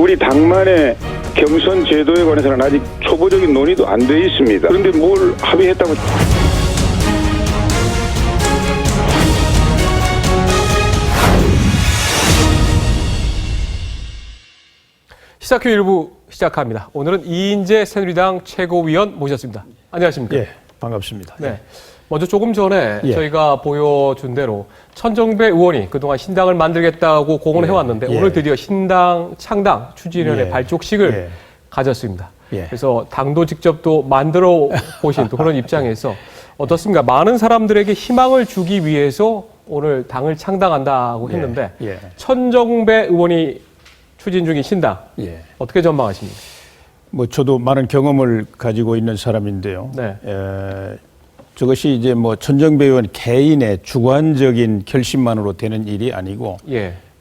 우리 당만의 경선 제도에 관해서는 아직 초보적인 논의도 안 돼 있습니다. 그런데 뭘 합의했다고? 시사큐 일부 시작합니다. 오늘은 이인재 새누리당 최고위원 모셨습니다. 안녕하십니까? 예, 반갑습니다. 네. 먼저 조금 전에 예. 저희가 보여준 대로 천정배 의원이 그동안 신당을 만들겠다고 공언을 해왔는데 오늘 드디어 신당 창당 추진위원회 발족식을 가졌습니다. 그래서 당도 직접 또 만들어 보신 또 그런 입장에서 어떻습니까? 많은 사람들에게 희망을 주기 위해서 오늘 당을 창당한다고 했는데 천정배 의원이 추진 중인 신당 어떻게 전망하십니까? 뭐 저도 많은 경험을 가지고 있는 사람인데요. 저것이 이제 뭐 천정배 의원 개인의 주관적인 결심만으로 되는 일이 아니고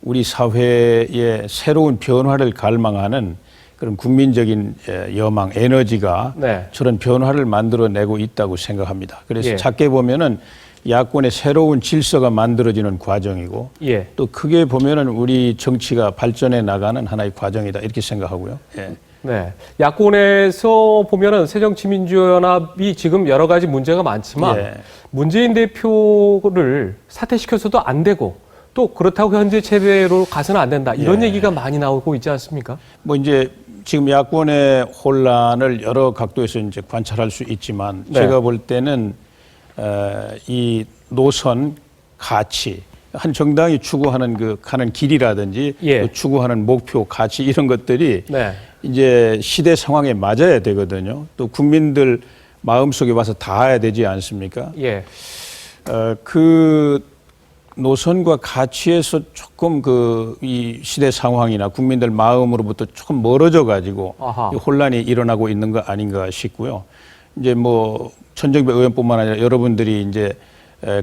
우리 사회의 새로운 변화를 갈망하는 그런 국민적인 여망, 에너지가 저런 변화를 만들어내고 있다고 생각합니다. 그래서 작게 보면은 야권의 새로운 질서가 만들어지는 과정이고 또 크게 보면은 우리 정치가 발전해 나가는 하나의 과정이다 이렇게 생각하고요. 네, 야권에서 보면은 새정치민주연합이 지금 여러 가지 문제가 많지만 문재인 대표를 사퇴시켜서도 안 되고 또 그렇다고 현재 체제로 가서는 안 된다 이런 얘기가 많이 나오고 있지 않습니까? 뭐 이제 지금 야권의 혼란을 여러 각도에서 이제 관찰할 수 있지만 제가 볼 때는 이 노선 가치 한 정당이 추구하는 그 가는 길이라든지 또 추구하는 목표 가치 이런 것들이 이제 시대 상황에 맞아야 되거든요. 또 국민들 마음속에 와서 닿아야 되지 않습니까? 그 노선과 가치에서 조금 이 시대 상황이나 국민들 마음으로부터 조금 멀어져 가지고 혼란이 일어나고 있는 거 아닌가 싶고요. 이제 뭐 천정배 의원뿐만 아니라 여러분들이 이제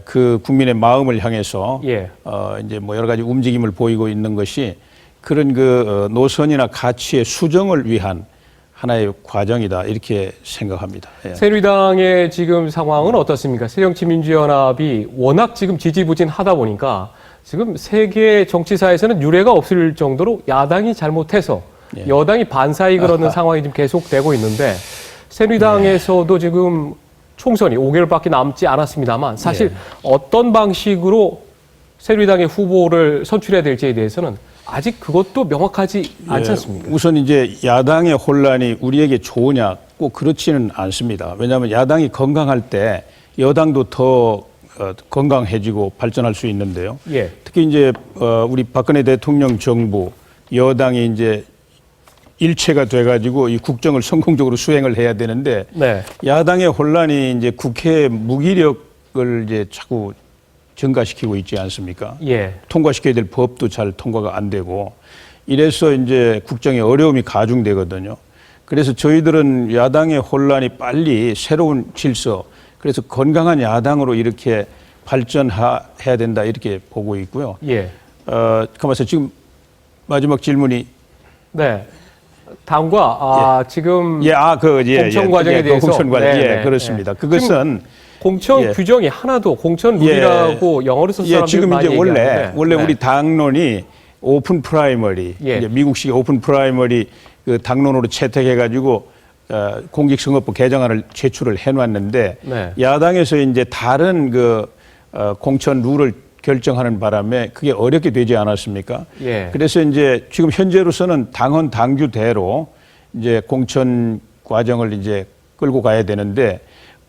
그 국민의 마음을 향해서 이제 뭐 여러 가지 움직임을 보이고 있는 것이 그런 그 노선이나 가치의 수정을 위한 하나의 과정이다 이렇게 생각합니다. 새누리당의 지금 상황은 어떻습니까? 새정치민주연합이 워낙 지금 지지부진하다 보니까 지금 세계 정치사에서는 유례가 없을 정도로 야당이 잘못해서 여당이 반사이 그러는 상황이 지금 계속되고 있는데 새누리당에서도 지금 총선이 5개월밖에 남지 않았습니다만 사실 어떤 방식으로 새누리당의 후보를 선출해야 될지에 대해서는 아직 그것도 명확하지 않지 않습니까? 우선 이제 야당의 혼란이 우리에게 좋으냐 꼭 그렇지는 않습니다. 왜냐하면 야당이 건강할 때 여당도 더 건강해지고 발전할 수 있는데요. 특히 이제 우리 박근혜 대통령 정부 여당이 이제 일체가 돼가지고 이 국정을 성공적으로 수행을 해야 되는데 야당의 혼란이 이제 국회의 무기력을 이제 자꾸 증가시키고 있지 않습니까? 통과시켜야 될 법도 잘 통과가 안 되고 이래서 이제 국정에 어려움이 가중되거든요. 그래서 저희들은 야당의 혼란이 빨리 새로운 질서, 그래서 건강한 야당으로 이렇게 발전해야 된다 이렇게 보고 있고요. 가만있어 지금 마지막 질문이 당과 지금 공천 과정에 대해서 공천 과정 그렇습니다. 그것은 공천 규정이 하나도 공천 룰이라고 영어로 쓴 사람들이 지금 많이 이제 얘기하는데 원래 우리 당론이 오픈 프라이머리 이제 미국식 오픈 프라이머리 그 당론으로 채택해 가지고 공직선거법 개정안을 제출을 해놨는데 야당에서 이제 다른 그 공천 룰을 결정하는 바람에 그게 어렵게 되지 않았습니까? 그래서 이제 지금 현재로서는 당헌 당규대로 이제 공천 과정을 이제 끌고 가야 되는데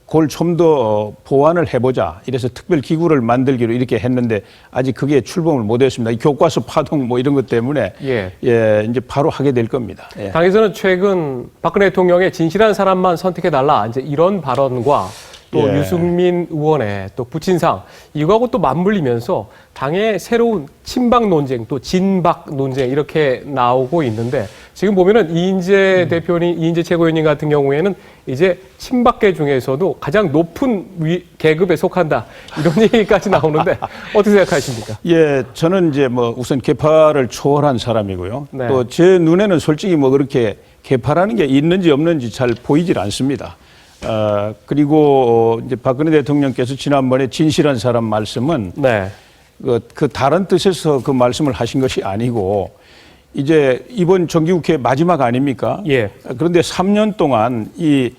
그걸 좀 더 보완을 해보자. 이래서 특별 기구를 만들기로 이렇게 했는데 아직 그게 출범을 못했습니다. 이 교과서 파동 뭐 이런 것 때문에 이제 바로 하게 될 겁니다. 당에서는 최근 박근혜 대통령의 진실한 사람만 선택해달라 이제 이런 발언과 또 유승민 의원의 또 부친상 이거하고 또 맞물리면서 당의 새로운 친박 논쟁 또 진박 논쟁 이렇게 나오고 있는데 지금 보면은 이인재 대표님, 이인재 최고위원님 같은 경우에는 이제 친박계 중에서도 가장 높은 계급에 속한다 이런 얘기까지 나오는데 어떻게 생각하십니까? 저는 이제 뭐 우선 계파를 초월한 사람이고요. 또 제 눈에는 솔직히 뭐 그렇게 계파라는 게 있는지 없는지 잘 보이질 않습니다. 그리고 이제 박근혜 대통령께서 지난번에 진실한 사람 말씀은 그 다른 뜻에서 그 말씀을 하신 것이 아니고 이제 이번 정기국회 마지막 아닙니까? 예. 그런데 3년 동안 이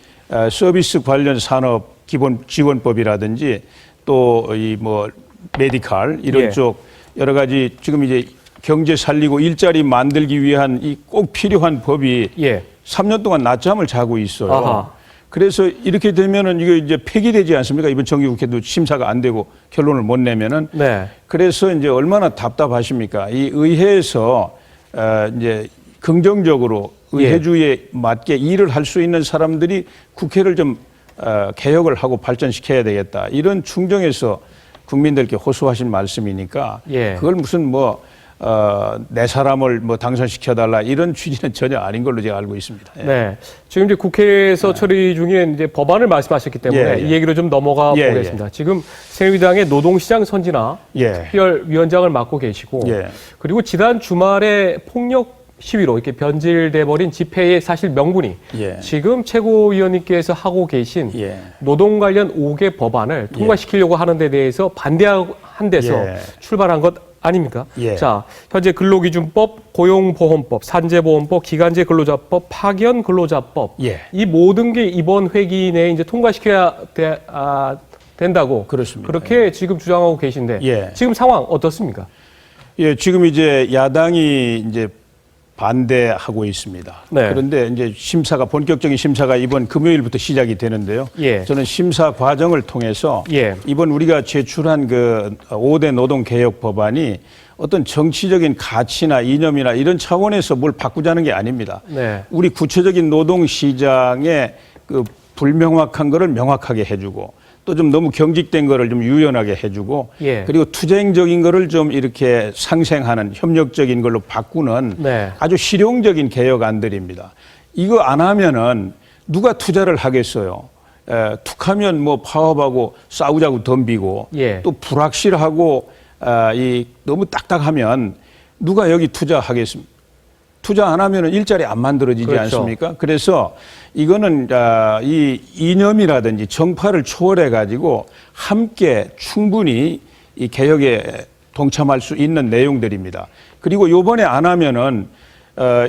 서비스 관련 산업 기본 지원법이라든지 또 이 뭐 메디칼 이런 예. 쪽 여러 가지 지금 이제 경제 살리고 일자리 만들기 위한 이 꼭 필요한 법이 예. 3년 동안 낮잠을 자고 있어요. 아하. 그래서 이렇게 되면은 이거 이제 폐기되지 않습니까? 이번 정기국회도 심사가 안 되고 결론을 못 내면은. 네. 그래서 이제 얼마나 답답하십니까? 이 의회에서 이제 긍정적으로 의회주의에 맞게 일을 할 수 있는 사람들이 국회를 좀 개혁을 하고 발전시켜야 되겠다. 이런 충정에서 국민들께 호소하신 말씀이니까 예. 그걸 무슨 내 사람을 당선시켜달라 이런 취지는 전혀 아닌 걸로 제가 알고 있습니다. 예. 네. 지금 이제 국회에서 처리 중인 이제 법안을 말씀하셨기 때문에 예, 예. 이 얘기로 좀 넘어가 예, 보겠습니다. 지금 새누리당의 노동시장 선진화 예. 특별위원장을 맡고 계시고 예. 그리고 지난 주말에 폭력 시위로 이렇게 변질돼 버린 집회의 사실 명분이 예. 지금 최고위원님께서 하고 계신 예. 노동 관련 5개 법안을 통과시키려고 하는 데 대해서 반대한 데서 예. 출발한 것 아닙니까? 예. 자, 현재 근로기준법, 고용보험법, 산재보험법, 기간제 근로자법, 파견 근로자법 예. 이 모든 게 이번 회기 내에 이제 통과시켜야 된다고 그렇습니다. 그렇게 지금 주장하고 계신데 예. 지금 상황 어떻습니까? 예, 지금 이제 야당이 이제 반대하고 있습니다. 네. 그런데 이제 본격적인 심사가 이번 금요일부터 시작이 되는데요. 예. 저는 심사 과정을 통해서 예. 이번 우리가 제출한 그 5대 노동개혁 법안이 어떤 정치적인 가치나 이념이나 이런 차원에서 뭘 바꾸자는 게 아닙니다. 네. 우리 구체적인 노동시장의 그 불명확한 거를 명확하게 해주고 또 좀 너무 경직된 거를 좀 유연하게 해주고 예. 그리고 투쟁적인 거를 좀 이렇게 상생하는 협력적인 걸로 바꾸는 네. 아주 실용적인 개혁안들입니다. 이거 안 하면은 누가 투자를 하겠어요? 툭하면 뭐 파업하고 싸우자고 덤비고 예. 또 불확실하고 너무 딱딱하면 누가 여기 투자하겠습니까? 투자 안 하면은 일자리 안 만들어지지 그렇죠. 않습니까? 그래서 이거는 이 이념이라든지 정파를 초월해 가지고 함께 충분히 이 개혁에 동참할 수 있는 내용들입니다. 그리고 요번에 안 하면은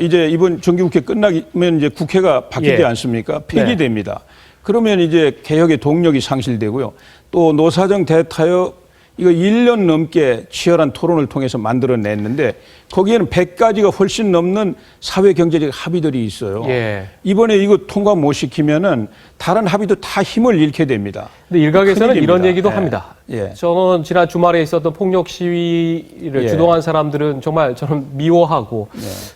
이제 이번 정기국회 끝나면 이제 국회가 바뀌지 예. 않습니까? 폐기됩니다. 그러면 이제 개혁의 동력이 상실되고요. 또 노사정 대타협 이거 1년 넘게 치열한 토론을 통해서 만들어냈는데 거기에는 100가지가 훨씬 넘는 사회 경제적 합의들이 있어요. 예. 이번에 이거 통과 못 시키면은 다른 합의도 다 힘을 잃게 됩니다. 근데 일각에서는 큰일입니다. 이런 얘기도 예. 합니다. 예. 저는 지난 주말에 있었던 폭력 시위를 예. 주동한 사람들은 정말 저는 미워하고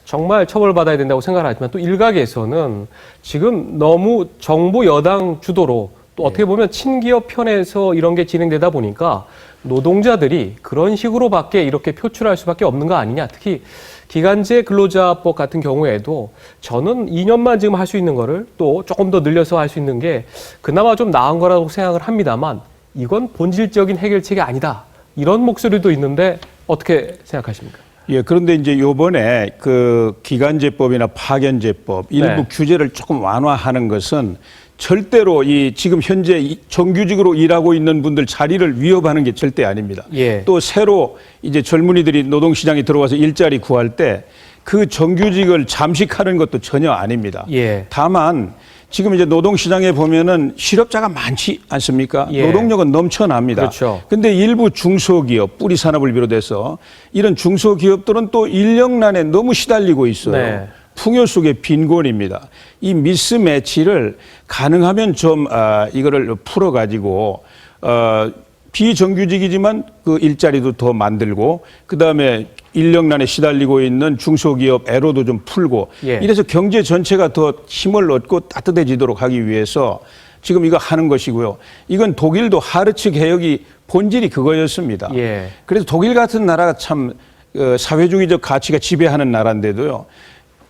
정말 처벌받아야 된다고 생각하지만 또 일각에서는 지금 너무 정부 여당 주도로 또 어떻게 보면 친기업 편에서 이런 게 진행되다 보니까 노동자들이 그런 식으로밖에 이렇게 표출할 수밖에 없는 거 아니냐. 특히 기간제 근로자법 같은 경우에도 저는 2년만 지금 할 수 있는 거를 또 조금 더 늘려서 할 수 있는 게 그나마 좀 나은 거라고 생각을 합니다만 이건 본질적인 해결책이 아니다. 이런 목소리도 있는데 어떻게 생각하십니까? 예, 그런데 이제 요번에 그 기간제법이나 파견제법 일부 네. 규제를 조금 완화하는 것은 절대로 이 지금 현재 정규직으로 일하고 있는 분들 자리를 위협하는 게 절대 아닙니다. 예. 또 새로 이제 젊은이들이 노동시장에 들어와서 일자리 구할 때 그 정규직을 잠식하는 것도 전혀 아닙니다. 예. 다만 지금 이제 노동시장에 보면은 실업자가 많지 않습니까? 예. 노동력은 넘쳐납니다. 그렇죠. 근데 일부 중소기업, 뿌리 산업을 비롯해서 이런 중소기업들은 또 인력난에 너무 시달리고 있어요. 네. 풍요 속의 빈곤입니다. 이 미스매치를 가능하면 좀 이거를 풀어가지고 비정규직이지만 그 일자리도 더 만들고 그다음에 인력난에 시달리고 있는 중소기업 애로도 좀 풀고 예. 이래서 경제 전체가 더 힘을 얻고 따뜻해지도록 하기 위해서 지금 이거 하는 것이고요. 이건 독일도 하르츠 개혁이 본질이 그거였습니다. 예. 그래서 독일 같은 나라가 참 사회주의적 가치가 지배하는 나라인데도요.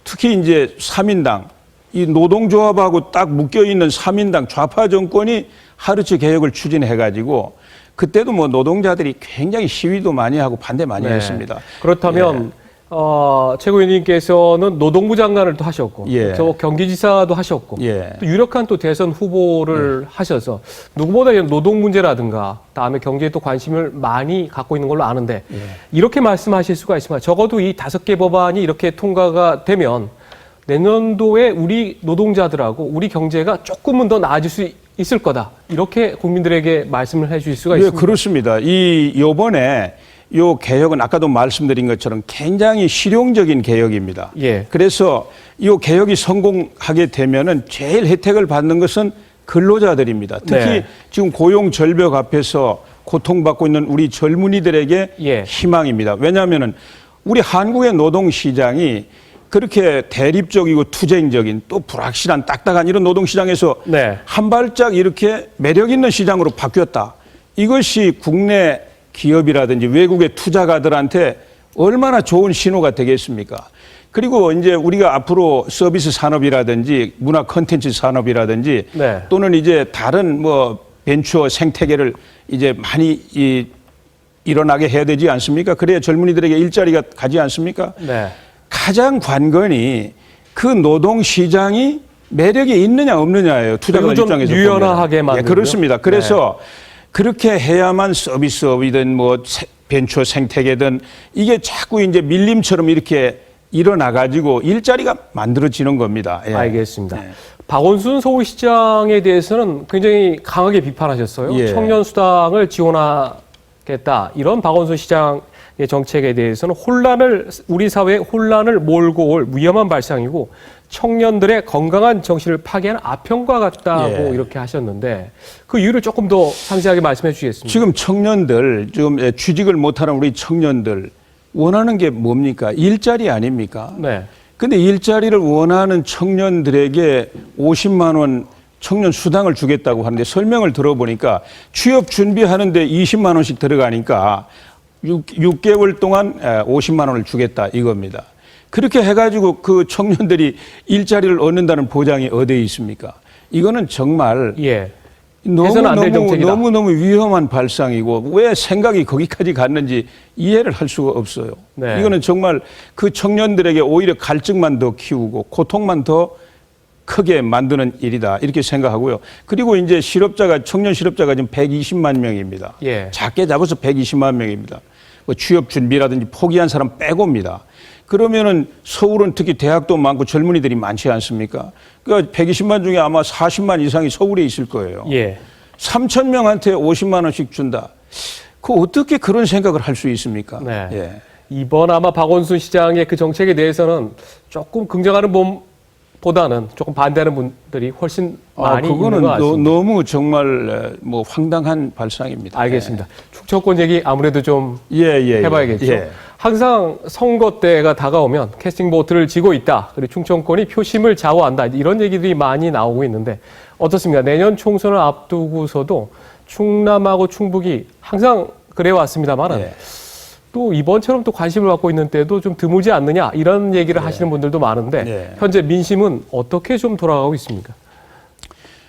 특히 이제 3인당, 이 노동조합하고 딱 묶여있는 3인당 좌파 정권이 하르츠 개혁을 추진해가지고 그때도 뭐 노동자들이 굉장히 시위도 많이 하고 반대 많이 네. 했습니다. 그렇다면 최고위원님께서는 노동부 장관을 또 하셨고, 예. 저 경기지사도 하셨고, 예. 또 유력한 또 대선 후보를 하셔서 누구보다 이런 노동 문제라든가 다음에 경제에 또 관심을 많이 갖고 있는 걸로 아는데 이렇게 말씀하실 수가 있습니다. 적어도 이 5개 법안이 이렇게 통과가 되면 내년도에 우리 노동자들하고 우리 경제가 조금은 더 나아질 수 있을 거다. 이렇게 국민들에게 말씀을 해주실 수가 예, 있습니다. 그렇습니다. 요번에 요 개혁은 아까도 말씀드린 것처럼 굉장히 실용적인 개혁입니다. 예. 그래서 이 개혁이 성공하게 되면은 제일 혜택을 받는 것은 근로자들입니다. 특히 네. 지금 고용 절벽 앞에서 고통받고 있는 우리 젊은이들에게 예. 희망입니다. 왜냐하면은 우리 한국의 노동 시장이 그렇게 대립적이고 투쟁적인 또 불확실한 딱딱한 이런 노동 시장에서 네. 한 발짝 이렇게 매력 있는 시장으로 바뀌었다. 이것이 국내 기업이라든지 외국의 투자가들한테 얼마나 좋은 신호가 되겠습니까? 그리고 이제 우리가 앞으로 서비스 산업이라든지 문화 콘텐츠 산업이라든지 네. 또는 이제 다른 뭐 벤처 생태계를 이제 많이 일어나게 해야 되지 않습니까? 그래야 젊은이들에게 일자리가 가지 않습니까? 네. 가장 관건이 그 노동 시장이 매력이 있느냐 없느냐예요. 투자자 좀 입장에서 유연하게 보면. 만들고요. 예, 그렇습니다. 그래서 그렇게 해야만 서비스업이든 뭐 벤처 생태계든 이게 자꾸 이제 밀림처럼 이렇게 일어나 가지고 일자리가 만들어지는 겁니다. 예. 알겠습니다. 박원순 서울시장에 대해서는 굉장히 강하게 비판하셨어요. 예. 청년 수당을 지원하겠다. 이런 박원순 시장의 정책에 대해서는 우리 사회에 혼란을 몰고 올 위험한 발상이고 청년들의 건강한 정신을 파괴하는 아편과 같다고 예. 이렇게 하셨는데 그 이유를 조금 더 상세하게 말씀해 주시겠습니까? 지금 청년들, 지금 취직을 못하는 우리 청년들 원하는 게 뭡니까? 일자리 아닙니까? 네. 근데 일자리를 원하는 청년들에게 50만 원 청년 수당을 주겠다고 하는데 설명을 들어보니까 취업 준비하는데 20만 원씩 들어가니까 6개월 동안 50만 원을 주겠다 이겁니다. 그렇게 해가지고 그 청년들이 일자리를 얻는다는 보장이 어디에 있습니까? 이거는 정말 예. 해서는 안될 정책이다. 너무너무 위험한 발상이고 왜 생각이 거기까지 갔는지 이해를 할 수가 없어요. 네. 이거는 정말 그 청년들에게 오히려 갈증만 더 키우고 고통만 더 크게 만드는 일이다 이렇게 생각하고요. 그리고 이제 청년 실업자가 지금 120만 명입니다. 예. 작게 잡아서 120만 명입니다. 뭐 취업 준비라든지 포기한 사람 빼고입니다. 그러면은 서울은 특히 대학도 많고 젊은이들이 많지 않습니까? 그러니까 120만 중에 아마 40만 이상이 서울에 있을 거예요. 예. 3천 명한테 50만 원씩 준다. 그 어떻게 그런 생각을 할 수 있습니까? 네. 예. 이번 아마 박원순 시장의 그 정책에 대해서는 조금 긍정하는 보다는 조금 반대하는 분들이 훨씬 많이 있는 그거는 것 같습니다. 너무 정말 뭐 황당한 발상입니다. 알겠습니다. 충청권 얘기 아무래도 좀 예. 해봐야겠죠. 예. 항상 선거 때가 다가오면 캐스팅 보트를 쥐고 있다. 그리고 충청권이 표심을 좌우한다. 이런 얘기들이 많이 나오고 있는데 어떻습니까? 내년 총선을 앞두고서도 충남하고 충북이 항상 그래왔습니다만은 예. 또 이번처럼 또 관심을 갖고 있는 때도 좀 드물지 않느냐 이런 얘기를 하시는 분들도 많은데 예. 현재 민심은 어떻게 좀 돌아가고 있습니까?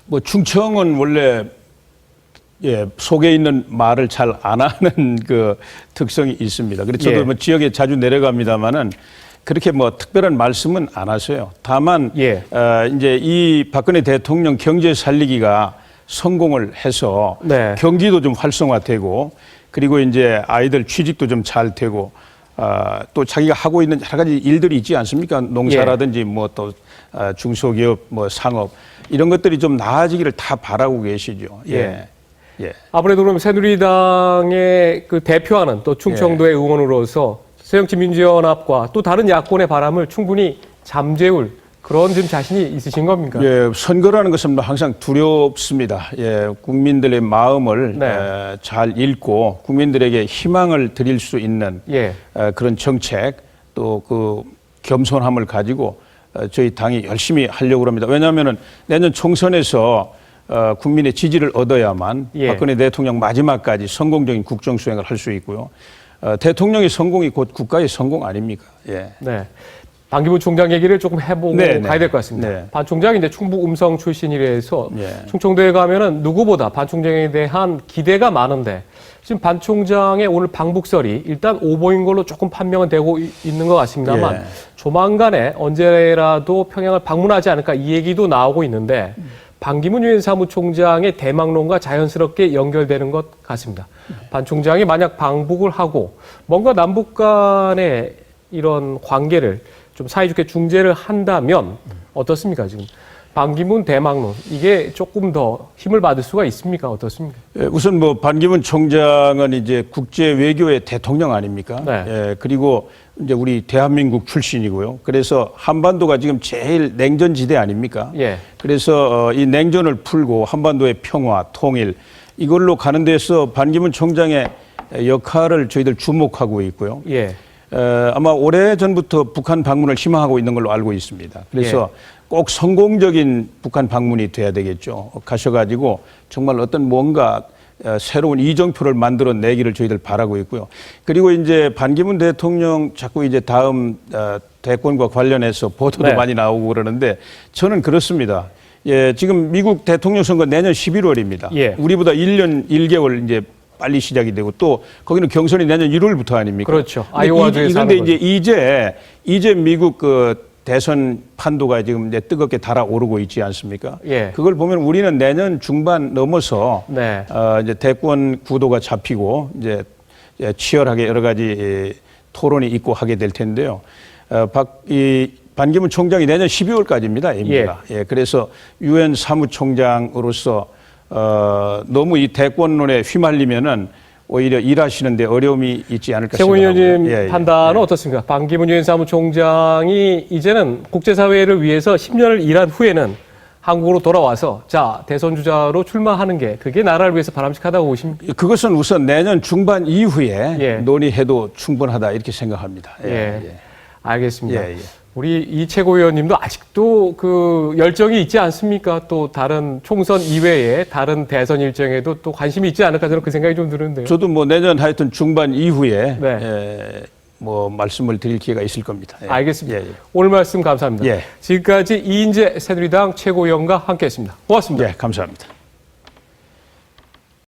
뭐 충청은 원래 속에 있는 말을 잘 안 하는 그 특성이 있습니다. 그래서 저도 예. 뭐 지역에 자주 내려갑니다만은 그렇게 뭐 특별한 말씀은 안 하세요. 다만 예. 이제 이 박근혜 대통령 경제 살리기가 성공을 해서 네. 경기도 좀 활성화되고 그리고 이제 아이들 취직도 좀 잘 되고 또 자기가 하고 있는 여러 가지 일들이 있지 않습니까? 농사라든지 뭐 또 중소기업 뭐 상업 이런 것들이 좀 나아지기를 다 바라고 계시죠. 예. 예. 아무래도 그럼 새누리당의 그 대표하는 또 충청도의 의원으로서 새정치민주연합과 또 다른 야권의 바람을 충분히 잠재울 그런 좀 자신이 있으신 겁니까? 예, 선거라는 것은 항상 두렵습니다. 예, 국민들의 마음을 네. 잘 읽고 국민들에게 희망을 드릴 수 있는 예. 그런 정책 또 그 겸손함을 가지고 저희 당이 열심히 하려고 합니다. 왜냐하면은 내년 총선에서 국민의 지지를 얻어야만 예. 박근혜 대통령 마지막까지 성공적인 국정 수행을 할 수 있고요. 대통령의 성공이 곧 국가의 성공 아닙니까? 예. 네. 반기문 총장 얘기를 조금 해보고 네, 가야 될 것 같습니다. 네. 반 총장이 이제 충북 음성 출신이라서 네. 충청도에 가면은 누구보다 반 총장에 대한 기대가 많은데 지금 반 총장의 오늘 방북설이 일단 오보인 걸로 조금 판명은 되고 있는 것 같습니다만 예. 조만간에 언제라도 평양을 방문하지 않을까 이 얘기도 나오고 있는데 반기문 유엔 사무총장의 대망론과 자연스럽게 연결되는 것 같습니다. 반 총장이 만약 방북을 하고 뭔가 남북 간의 이런 관계를 좀 사이좋게 중재를 한다면 어떻습니까? 지금 반기문 대망론 이게 조금 더 힘을 받을 수가 있습니까? 어떻습니까? 예, 우선 뭐 반기문 총장은 이제 국제 외교의 대통령 아닙니까? 네. 예, 그리고 이제 우리 대한민국 출신이고요. 그래서 한반도가 지금 제일 냉전지대 아닙니까? 예. 그래서 이 냉전을 풀고 한반도의 평화, 통일 이걸로 가는 데서 반기문 총장의 역할을 저희들 주목하고 있고요. 예. 아마 오래 전부터 북한 방문을 희망하고 있는 걸로 알고 있습니다. 그래서 꼭 성공적인 북한 방문이 돼야 되겠죠. 가셔가지고 정말 어떤 뭔가 새로운 이정표를 만들어내기를 저희들 바라고 있고요. 그리고 이제 반기문 대통령 자꾸 이제 다음 대권과 관련해서 보도도 네. 많이 나오고 그러는데 저는 그렇습니다. 예, 지금 미국 대통령 선거 내년 11월입니다. 예. 우리보다 1년 1개월 이제 빨리 시작이 되고 또 거기는 경선이 내년 1월부터 아닙니까? 그렇죠. 아이오와주에서 그런데 하는 이제 미국 그 대선 판도가 지금 이제 뜨겁게 달아오르고 있지 않습니까? 예. 그걸 보면 우리는 내년 중반 넘어서 네. 이제 대권 구도가 잡히고 이제 치열하게 여러 가지 토론이 있고 하게 될 텐데요. 반기문 총장이 내년 12월까지입니다. 예, 그래서 유엔 사무총장으로서 너무 이 대권론에 휘말리면은 오히려 일하시는데 어려움이 있지 않을까 최고위원님 생각합니다. 판단은 어떻습니까? 반기문 유엔 사무총장이 이제는 국제사회를 위해서 10년을 일한 후에는 한국으로 돌아와서 자 대선 주자로 출마하는 게 그게 나라를 위해서 바람직하다고 보십니까? 그것은 우선 내년 중반 이후에 예. 논의해도 충분하다 이렇게 생각합니다. 예. 알겠습니다. 예, 예. 우리 이 최고위원님도 아직도 그 열정이 있지 않습니까? 또 다른 총선 이외에 다른 대선 일정에도 또 관심이 있지 않을까 저는 그 생각이 좀 드는데요. 저도 뭐 내년 하여튼 중반 이후에 네. 뭐 말씀을 드릴 기회가 있을 겁니다. 예. 알겠습니다. 예, 예. 오늘 말씀 감사합니다. 예. 지금까지 이인재 새누리당 최고위원과 함께했습니다. 고맙습니다. 예, 감사합니다.